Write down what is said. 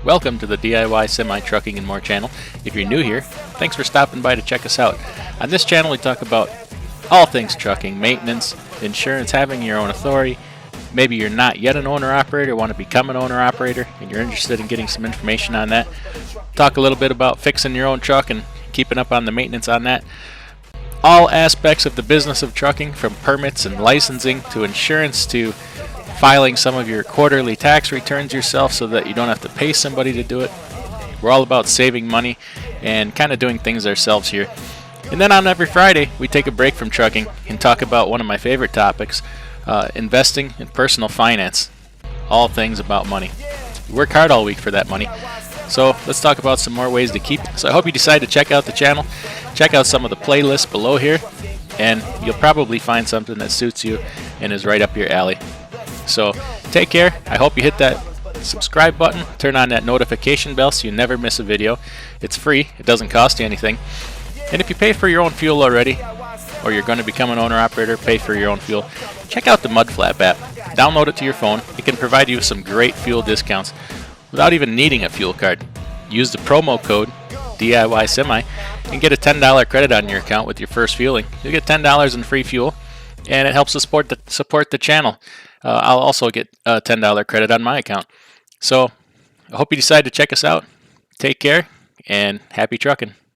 Welcome to the DIY Semi-Trucking and More channel. If you're new here, thanks for stopping by to check us out. On this channel we talk about all things trucking, maintenance, insurance, having your own authority. Maybe you're not yet an owner-operator, want to become an owner-operator, and you're interested in getting some information on that. Talk a little bit about fixing your own truck and keeping up on the maintenance on that. All aspects of the business of trucking, from permits and licensing to insurance to filing some of your quarterly tax returns yourself so that you don't have to pay somebody to do it. We're all about saving money and kind of doing things ourselves here. And then on every Friday, we take a break from trucking and talk about one of my favorite topics, investing in personal finance. All things about money. We work hard all week for that money. So let's talk about some more ways to keep it. So I hope you decide to check out the channel. Check out some of the playlists below here, and you'll probably find something that suits you and is right up your alley. So take care. I hope you hit that subscribe button, turn on that notification bell so you never miss a video. It's free, it doesn't cost you anything. And if you pay for your own fuel already, or you're going to become an owner-operator, pay for your own fuel, check out the MUDFLAP app. Download it to your phone. It can provide you with some great fuel discounts without even needing a fuel card. Use the promo code DIYSemi and get a $10 credit on your account with your first fueling. You'll get $10 in free fuel, and it helps to support the channel. I'll also get a $10 credit on my account. So I hope you decide to check us out. Take care and happy trucking.